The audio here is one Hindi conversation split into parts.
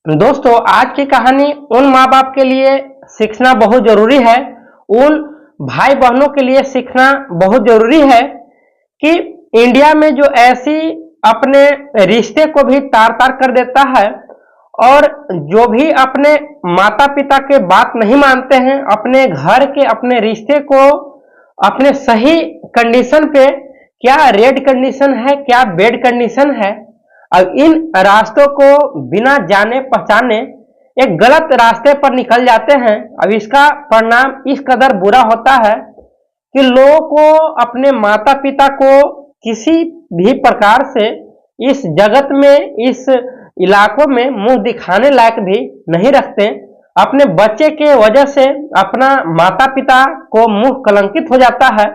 दोस्तों, आज की कहानी उन माँ बाप के लिए सीखना बहुत जरूरी है। उन भाई बहनों के लिए सीखना बहुत जरूरी है कि इंडिया में जो ऐसी अपने रिश्ते को भी तार तार कर देता है और जो भी अपने माता पिता के बात नहीं मानते हैं, अपने घर के अपने रिश्ते को अपने सही कंडीशन पे, क्या रेड कंडीशन है क्या बेड कंडीशन है, अब इन रास्तों को बिना जाने पहचाने एक गलत रास्ते पर निकल जाते हैं। अब इसका परिणाम इस कदर बुरा होता है कि लोगों को अपने माता पिता को किसी भी प्रकार से इस जगत में, इस इलाकों में मुंह दिखाने लायक भी नहीं रखते। अपने बच्चे के वजह से अपना माता पिता को मुंह कलंकित हो जाता है।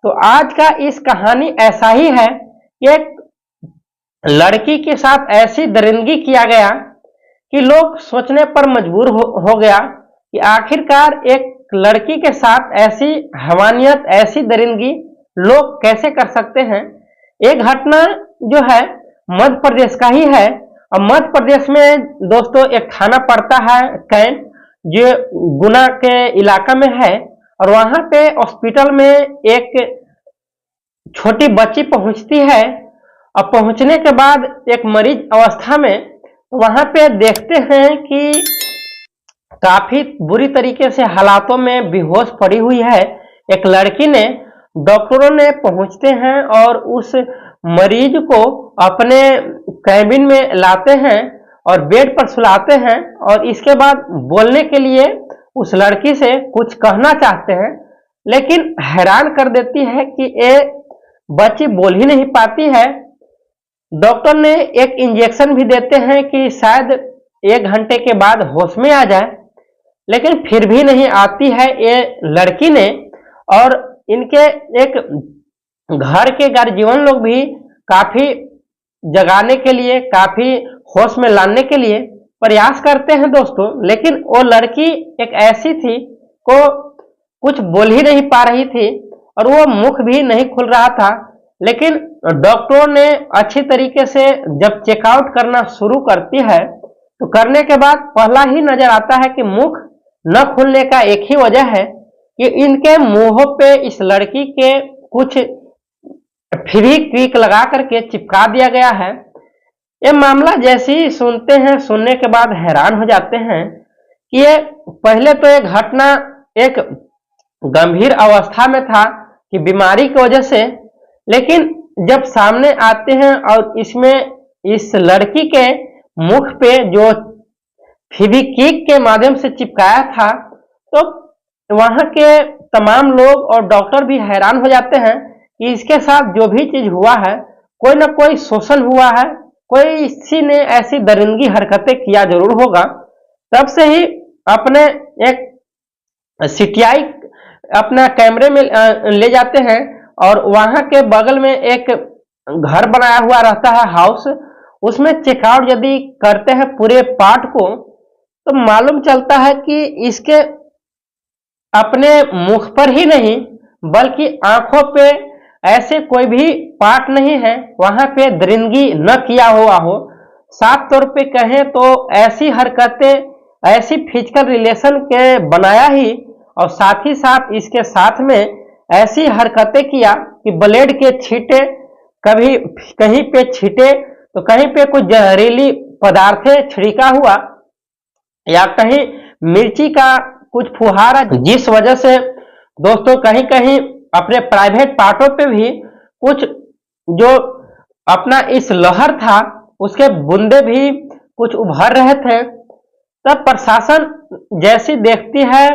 तो आज का इस कहानी ऐसा ही है कि एक लड़की के साथ ऐसी दरिंदगी किया गया कि लोग सोचने पर मजबूर हो गया कि आखिरकार एक लड़की के साथ ऐसी हैवानियत, ऐसी दरिंदगी लोग कैसे कर सकते हैं। एक घटना जो है मध्य प्रदेश का ही है। अब मध्य प्रदेश में दोस्तों एक थाना पड़ता है कैंट, जो गुना के इलाका में है, और वहां पे हॉस्पिटल में एक छोटी बच्ची पहुंचती है। अब पहुंचने के बाद एक मरीज अवस्था में वहां पे देखते हैं कि काफी बुरी तरीके से हालातों में बेहोश पड़ी हुई है एक लड़की ने। डॉक्टरों ने पहुंचते हैं और उस मरीज को अपने कैबिन में लाते हैं और बेड पर सुलाते हैं, और इसके बाद बोलने के लिए उस लड़की से कुछ कहना चाहते हैं, लेकिन हैरान कर देती है कि ये बच्ची बोल ही नहीं पाती है। डॉक्टर ने एक इंजेक्शन भी देते हैं कि शायद 1 घंटे के बाद होश में आ जाए, लेकिन फिर भी नहीं आती है ये लड़की ने। और इनके एक घर के गार्जियन लोग भी काफी जगाने के लिए, काफी होश में लाने के लिए प्रयास करते हैं दोस्तों, लेकिन वो लड़की एक ऐसी थी को कुछ बोल ही नहीं पा रही थी और वो मुख भी नहीं खुल रहा था। लेकिन डॉक्टरों ने अच्छी तरीके से जब चेकआउट करना शुरू करती है तो करने के बाद पहला ही नजर आता है कि मुख न खुलने का एक ही वजह है कि इनके मुंहों पे इस लड़की के कुछ फ्री क्विक लगा करके चिपका दिया गया है। ये मामला जैसे ही सुनते हैं, सुनने के बाद हैरान हो जाते हैं कि ये पहले तो ये घटना एक गंभीर अवस्था में था कि बीमारी की वजह से, लेकिन जब सामने आते हैं और इसमें इस लड़की के मुख पे जो फेविक्विक के माध्यम से चिपकाया था, तो वहां के तमाम लोग और डॉक्टर भी हैरान हो जाते हैं कि इसके साथ जो भी चीज हुआ है, कोई ना कोई शोषण हुआ है, कोई इसी ने ऐसी दरिंदगी हरकतें किया जरूर होगा। तब से ही अपने एक सीटीआई अपना कैमरे में ले जाते हैं और वहां के बगल में एक घर बनाया हुआ रहता है हाउस, उसमें चेकआउट यदि करते हैं पूरे पार्ट को, तो मालूम चलता है कि इसके अपने मुख पर ही नहीं बल्कि आंखों पे ऐसे कोई भी पार्ट नहीं है वहां पे दरिंदगी न किया हुआ हो। साफ तौर पे कहें तो ऐसी हरकतें, ऐसी फिजिकल रिलेशन के बनाया ही, और साथ ही साथ इसके साथ में ऐसी हरकतें किया कि ब्लेड के छींटे कभी कहीं पे छींटे तो कहीं पे कुछ जहरीली पदार्थें छिड़का हुआ, या कहीं मिर्ची का कुछ फुहारा, जिस वजह से दोस्तों कहीं कहीं अपने प्राइवेट पार्टों पे भी कुछ जो अपना इस लहर था उसके बूंदे भी कुछ उभर रहे थे। तब प्रशासन जैसी देखती है,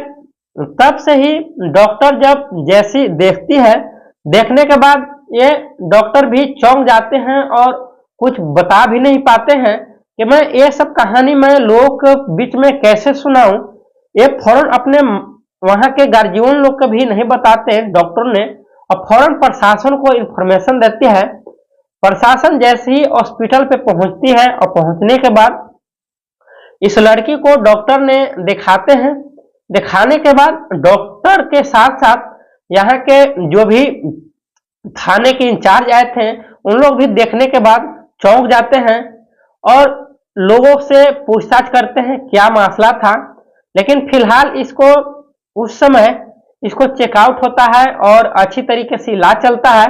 तब से ही डॉक्टर जब जैसी देखती है, देखने के बाद ये डॉक्टर भी चौंक जाते हैं और कुछ बता भी नहीं पाते हैं कि मैं ये सब कहानी मैं लोगों के बीच में कैसे सुनाऊं। ये फौरन अपने वहां के गार्जियन लोग को भी नहीं बताते डॉक्टर ने, और फौरन प्रशासन को इंफॉर्मेशन देती है। प्रशासन जैसे ही हॉस्पिटल पे पहुंचती है और पहुंचने के बाद इस लड़की को डॉक्टर ने दिखाते हैं। दिखाने के बाद डॉक्टर के साथ साथ यहाँ के जो भी थाने के इंचार्ज आए थे उन लोग भी देखने के बाद चौंक जाते हैं और लोगों से पूछताछ करते हैं क्या मसला था, लेकिन फिलहाल इसको उस समय इसको चेकआउट होता है और अच्छी तरीके से इलाज चलता है।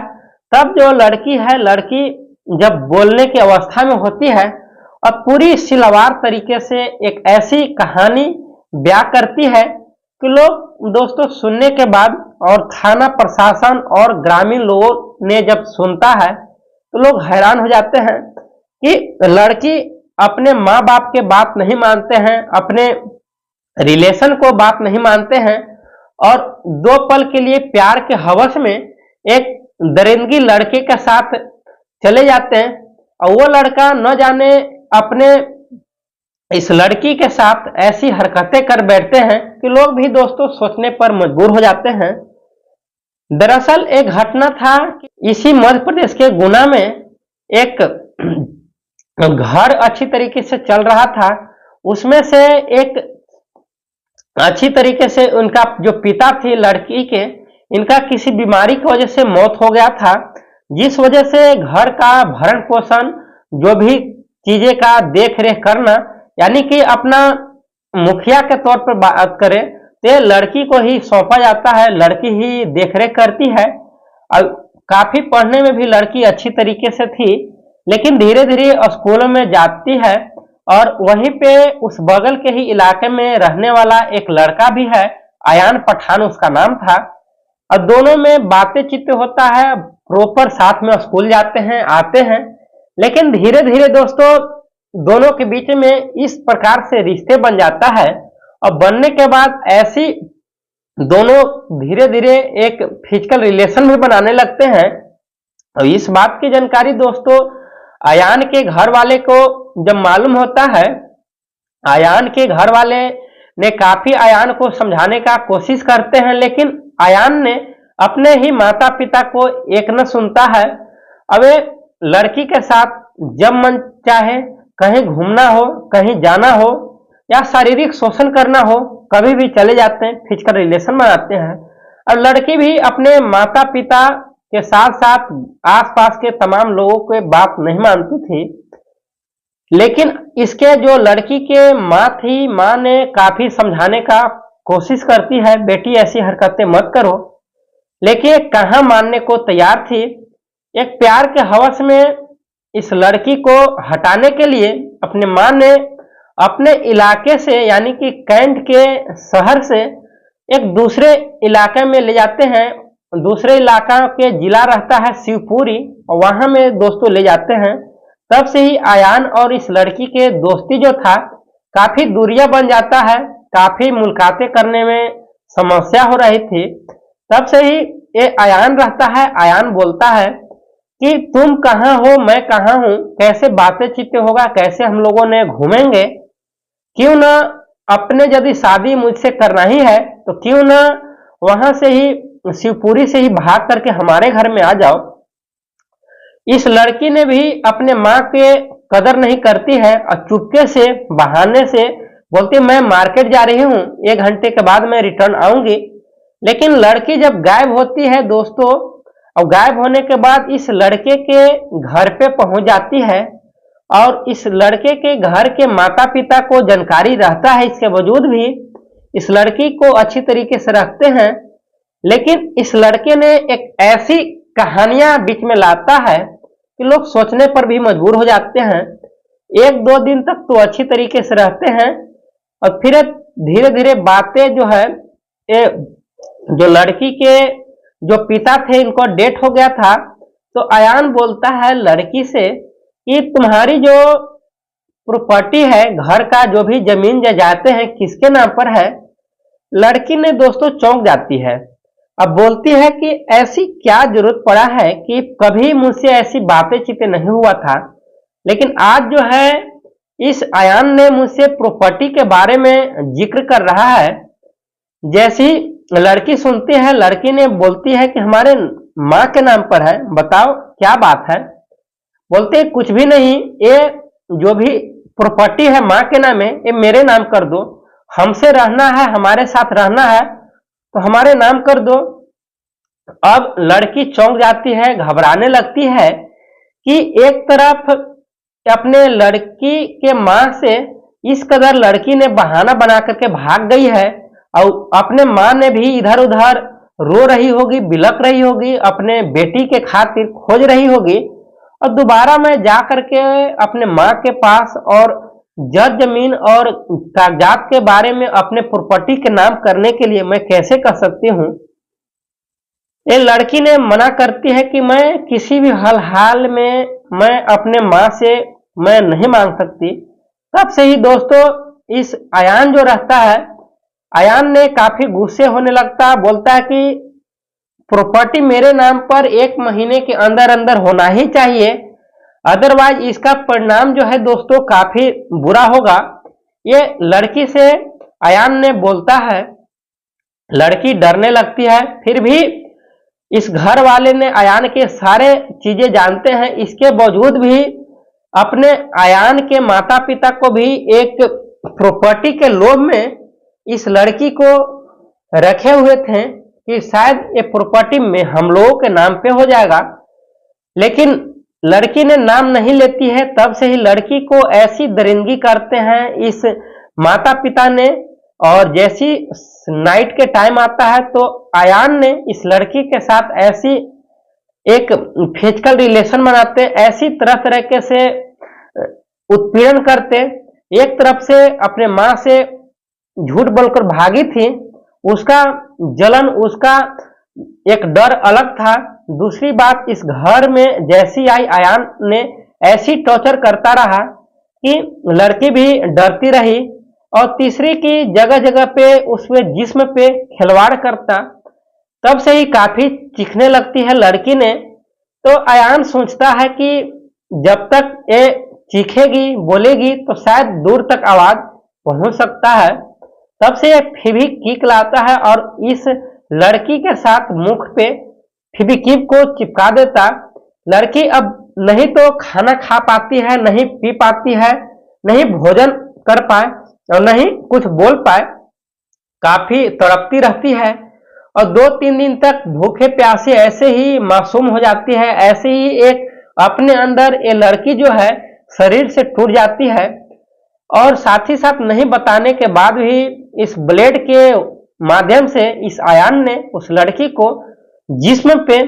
तब जो लड़की है, लड़की जब बोलने की अवस्था में होती है और पूरी सिलवार तरीके से एक ऐसी कहानी बयां करती है कि लोग दोस्तों सुनने के बाद और थाना प्रशासन और ग्रामीण लोगों ने जब सुनता है तो लोग हैरान हो जाते हैं कि लड़की अपने माँ बाप के बात नहीं मानते हैं, अपने रिलेशन को बात नहीं मानते हैं और 2 पल के लिए प्यार के हवस में एक दरिंदगी लड़के के साथ चले जाते हैं और वो लड़का न जाने अपने इस लड़की के साथ ऐसी हरकतें कर बैठते हैं कि लोग भी दोस्तों सोचने पर मजबूर हो जाते हैं। दरअसल एक घटना था कि इसी मध्य प्रदेश के गुना में एक घर अच्छी तरीके से चल रहा था, उसमें से एक अच्छी तरीके से उनका जो पिता थे लड़की के, इनका किसी बीमारी की वजह से मौत हो गया था, जिस वजह से घर का भरण पोषण जो भी चीजें का देख रेख करना, यानी कि अपना मुखिया के तौर पर बात करें तो लड़की को ही सौंपा जाता है, लड़की ही देख रेख करती है। और काफी पढ़ने में भी लड़की अच्छी तरीके से थी, लेकिन धीरे धीरे स्कूलों में जाती है और वहीं पे उस बगल के ही इलाके में रहने वाला एक लड़का भी है, अयान पठान उसका नाम था, और दोनों में बातें चित्त होता है, प्रॉपर साथ में स्कूल जाते हैं आते हैं। लेकिन धीरे धीरे दोस्तों दोनों के बीच में इस प्रकार से रिश्ते बन जाता है और बनने के बाद ऐसी दोनों धीरे धीरे एक फिजिकल रिलेशन भी बनाने लगते हैं। और इस बात की जानकारी दोस्तों अयान के घर वाले को जब मालूम होता है, अयान के घर वाले ने काफी अयान को समझाने का कोशिश करते हैं, लेकिन अयान ने अपने ही माता पिता को एक न सुनता है। अब लड़की के साथ जब मन चाहे कहीं घूमना हो, कहीं जाना हो या शारीरिक शोषण करना हो, कभी भी चले जाते हैं, फिजिकल रिलेशन बनाते हैं। और लड़की भी अपने माता पिता के साथ साथ आसपास के तमाम लोगों के बात नहीं मानती थी। लेकिन इसके जो लड़की के माँ थी, माँ ने काफी समझाने का कोशिश करती है, बेटी ऐसी हरकतें मत करो, लेकिन कहाँ मानने को तैयार थी। एक प्यार के हवस में इस लड़की को हटाने के लिए अपने माँ ने अपने इलाके से यानी कि कैंट के शहर से एक दूसरे इलाके में ले जाते हैं। दूसरे इलाका के जिला रहता है शिवपुरी, और वहां में दोस्तों ले जाते हैं। तब से ही अयान और इस लड़की के दोस्ती जो था काफी दूरियां बन जाता है, काफी मुलाकातें करने में समस्या हो रही थी। तब से ही ये अयान रहता है, अयान बोलता है कि तुम कहाँ हो, मैं कहाँ हूँ, कैसे बातें चित्ते होगा, कैसे हम लोगों ने घूमेंगे, क्यों ना अपने यदि शादी मुझसे करना ही है तो क्यों ना वहां से ही शिवपुरी से ही भाग करके हमारे घर में आ जाओ। इस लड़की ने भी अपने माँ के कदर नहीं करती है और चुपके से बहाने से बोलती मैं मार्केट जा रही हूँ, 1 घंटे के बाद मैं रिटर्न आऊंगी। लेकिन लड़की जब गायब होती है दोस्तों, और गायब होने के बाद इस लड़के के घर पे पहुंच जाती है और इस लड़के के घर के माता पिता को जानकारी रहता है, इसके बावजूद भी इस लड़की को अच्छी तरीके से रखते हैं। लेकिन इस लड़के ने एक ऐसी कहानियां बीच में लाता है कि लोग सोचने पर भी मजबूर हो जाते हैं। 1-2 दिन तक तो अच्छी तरीके से रहते हैं और फिर धीरे धीरे बातें जो है, ये जो लड़की के जो पिता थे इनको डेथ हो गया था, तो अयान बोलता है लड़की से कि तुम्हारी जो प्रॉपर्टी है, घर का जो भी जमीन जायदादें हैं किसके नाम पर है। लड़की ने दोस्तों चौंक जाती है, अब बोलती है कि ऐसी क्या जरूरत पड़ा है कि कभी मुझसे ऐसी बातें चिते नहीं हुआ था, लेकिन आज जो है इस अयान ने मुझसे प्रॉपर्टी के बारे में जिक्र कर रहा है। जैसी लड़की सुनती है, लड़की ने बोलती है कि हमारे माँ के नाम पर है, बताओ क्या बात है। बोलते कुछ भी नहीं, ये जो भी प्रॉपर्टी है माँ के नाम है, ये मेरे नाम कर दो, हमसे रहना है, हमारे साथ रहना है तो हमारे नाम कर दो। अब लड़की चौंक जाती है, घबराने लगती है कि एक तरफ अपने लड़की के माँ से इस कदर लड़की ने बहाना बना करके भाग गई है, और अपने माँ ने भी इधर उधर रो रही होगी, बिलक रही होगी, अपने बेटी के खातिर खोज रही होगी, और दोबारा मैं जा करके अपने माँ के पास और जद जमीन और कागजात के बारे में अपने प्रॉपर्टी के नाम करने के लिए मैं कैसे कर सकती हूँ। ये लड़की ने मना करती है कि मैं किसी भी हाल में मैं अपने माँ से मैं नहीं मांग सकती। तब से ही दोस्तों इस अयान जो रहता है, अयान ने काफी गुस्से होने लगता, बोलता है कि प्रॉपर्टी मेरे नाम पर 1 महीने के अंदर अंदर होना ही चाहिए, अदरवाइज इसका परिणाम जो है दोस्तों काफी बुरा होगा। ये लड़की से अयान ने बोलता है, लड़की डरने लगती है, फिर भी इस घर वाले ने अयान के सारे चीजें जानते हैं, इसके बावजूद भी अपने अयान के माता पिता को भी एक प्रॉपर्टी के लोभ में इस लड़की को रखे हुए थे कि शायद ये प्रॉपर्टी में हम लोगों के नाम पे हो जाएगा, लेकिन लड़की ने नाम नहीं लेती है। तब से ही लड़की को ऐसी दरिंदगी करते हैं इस माता पिता ने, और जैसी नाइट के टाइम आता है तो अयान ने इस लड़की के साथ ऐसी एक फिजिकल रिलेशन बनाते, ऐसी तरह तरह के से उत्पीड़न करते। एक तरफ से अपने माँ से झूठ बोलकर भागी थी, उसका जलन, उसका एक डर अलग था। दूसरी बात, इस घर में जैसी आई अयान ने ऐसी टॉर्चर करता रहा कि लड़की भी डरती रही, और तीसरी की जगह जगह पे उसमें जिस्म पे खिलवाड़ करता। तब से ही काफी चीखने लगती है लड़की ने। तो अयान सोचता है कि जब तक ये चीखेगी बोलेगी तो शायद दूर तक आवाज पहुंच सकता है। तब से ये फेविक्विक लाता है और इस लड़की के साथ मुख पे फेविक्विक को चिपका देता। लड़की अब नहीं तो खाना खा पाती है, नहीं पी पाती है, नहीं भोजन कर पाए और नहीं कुछ बोल पाए, काफी तड़पती रहती है और 2-3 दिन तक भूखे प्यासे ऐसे ही मासूम हो जाती है। ऐसे ही एक अपने अंदर ये लड़की जो है शरीर से टूट जाती है, और साथ ही साथ नहीं बताने के बाद भी इस ब्लेड के माध्यम से इस अयान ने उस लड़की को जिस्म पे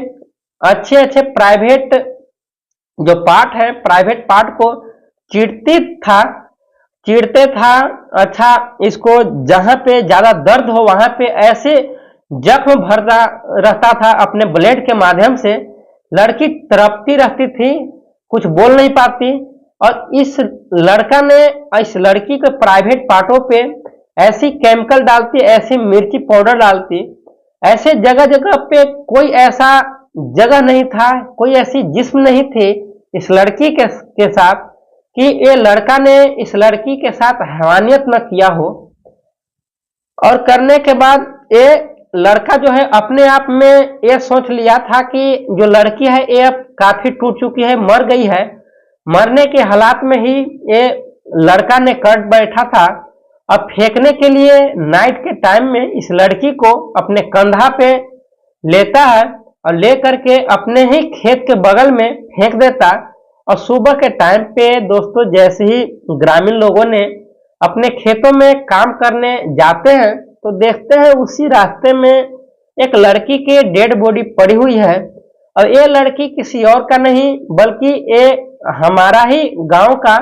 अच्छे अच्छे प्राइवेट जो पार्ट है, प्राइवेट पार्ट को चीरते था। अच्छा, इसको जहां पे ज्यादा दर्द हो वहां पे ऐसे जख्म भरता रहता था अपने ब्लेड के माध्यम से। लड़की तड़पती रहती थी, कुछ बोल नहीं पाती, और इस लड़का ने इस लड़की के प्राइवेट पार्टों पे ऐसी केमिकल डालती, ऐसी मिर्ची पाउडर डालती, ऐसे जगह जगह पे कोई ऐसा जगह नहीं था, कोई ऐसी जिस्म नहीं थी इस लड़की के साथ कि ये लड़का ने इस लड़की के साथ हैवानियत न किया हो। और करने के बाद ये लड़का जो है अपने आप में ये सोच लिया था कि जो लड़की है ये अब काफी टूट चुकी है, मर गई है। मरने के हालात में ही ये लड़का ने कर बैठा था। अब फेंकने के लिए नाइट के टाइम में इस लड़की को अपने कंधा पे लेता है और ले करके अपने ही खेत के बगल में फेंक देता। और सुबह के टाइम पे दोस्तों जैसे ही ग्रामीण लोगों ने अपने खेतों में काम करने जाते हैं तो देखते हैं उसी रास्ते में एक लड़की की डेड बॉडी पड़ी हुई है, और ये लड़की किसी और का नहीं बल्कि ये हमारा ही गांव का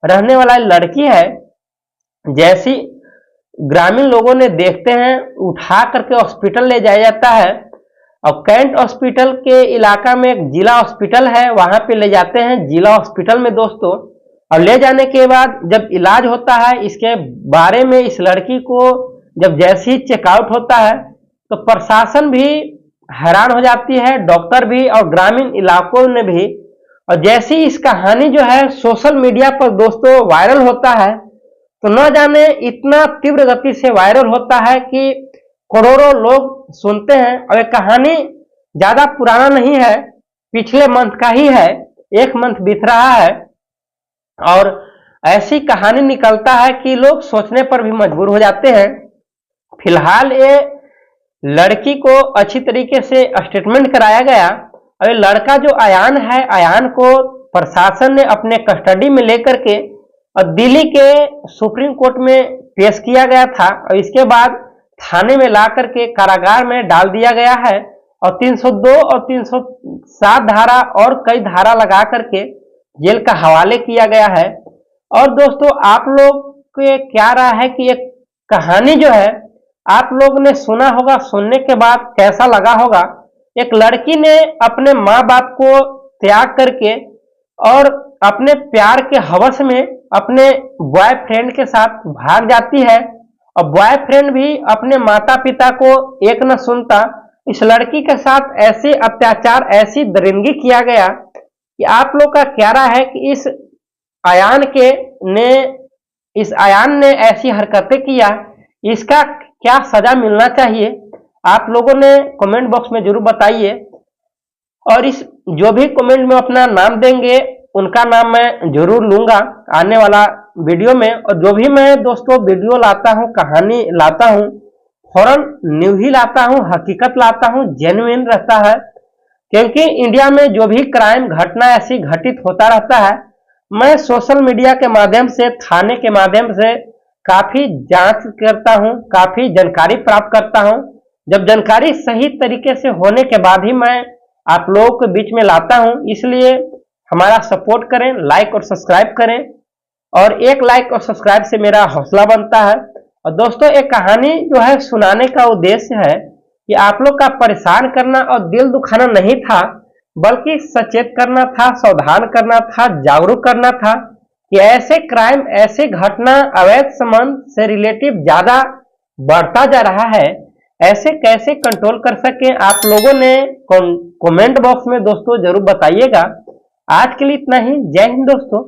रहने वाला लड़की है। जैसी ग्रामीण लोगों ने देखते हैं, उठा करके हॉस्पिटल ले जाया जाता है, और कैंट हॉस्पिटल के इलाका में एक जिला हॉस्पिटल है, वहां पे ले जाते हैं जिला हॉस्पिटल में दोस्तों। और ले जाने के बाद जब इलाज होता है इसके बारे में, इस लड़की को जब जैसे ही चेकआउट होता है तो प्रशासन भी हैरान हो जाती है, डॉक्टर भी और ग्रामीण इलाकों ने भी। और जैसी इस कहानी जो है सोशल मीडिया पर दोस्तों वायरल होता है तो न जाने इतना तीव्र गति से वायरल होता है कि करोड़ों लोग सुनते हैं। और ये कहानी ज्यादा पुराना नहीं है, पिछले मंथ का ही है, 1 मंथ बीत रहा है, और ऐसी कहानी निकलता है कि लोग सोचने पर भी मजबूर हो जाते हैं। फिलहाल ये लड़की को अच्छी तरीके से स्टेटमेंट कराया गया, और ये लड़का जो अयान है, अयान को प्रशासन ने अपने कस्टडी में लेकर के और दिल्ली के सुप्रीम कोर्ट में पेश किया गया था और इसके बाद थाने में ला करके कारागार में डाल दिया गया है और 302 और 307 धारा और कई धारा लगा करके जेल का हवाले किया गया है। और दोस्तों आप लोग के क्या राय है कि ये कहानी जो है आप लोग ने सुना होगा, सुनने के बाद कैसा लगा होगा। एक लड़की ने अपने माँ बाप को त्याग करके और अपने प्यार के हवस में अपने बॉयफ्रेंड के साथ भाग जाती है और बॉयफ्रेंड भी अपने माता पिता को एक न सुनता। इस लड़की के साथ ऐसे अत्याचार, ऐसी दरिंदगी किया गया कि आप लोग का क्या राय है कि इस आयान ने ऐसी हरकतें किया, इसका क्या सजा मिलना चाहिए? आप लोगों ने कमेंट बॉक्स में जरूर बताइए। और इस जो भी कमेंट में अपना नाम देंगे उनका नाम मैं जरूर लूंगा आने वाला वीडियो में। और जो भी मैं दोस्तों वीडियो लाता हूं, कहानी लाता हूं, फौरन न्यू ही लाता हूं, हकीकत लाता हूं, जेन्युइन रहता है। क्योंकि इंडिया में जो भी क्राइम घटना ऐसी घटित होता रहता है, मैं सोशल मीडिया के माध्यम से, थाने के माध्यम से काफी जांच करता हूं, काफी जानकारी प्राप्त करता हूं। जब जानकारी सही तरीके से होने के बाद ही मैं आप लोगों के बीच में लाता हूं। इसलिए हमारा सपोर्ट करें, लाइक और सब्सक्राइब करें। और एक लाइक और सब्सक्राइब से मेरा हौसला बनता है। और दोस्तों एक कहानी जो है सुनाने का उद्देश्य है कि आप लोग का परेशान करना और दिल दुखाना नहीं था, बल्कि सचेत करना था, सावधान करना था, जागरूक करना था कि ऐसे क्राइम, ऐसे घटना अवैध संबंध से रिलेटिव ज्यादा बढ़ता जा रहा है, ऐसे कैसे कंट्रोल कर सकें। आप लोगों ने कमेंट बॉक्स में दोस्तों जरूर बताइएगा। आज के लिए इतना ही। जय हिंद दोस्तों।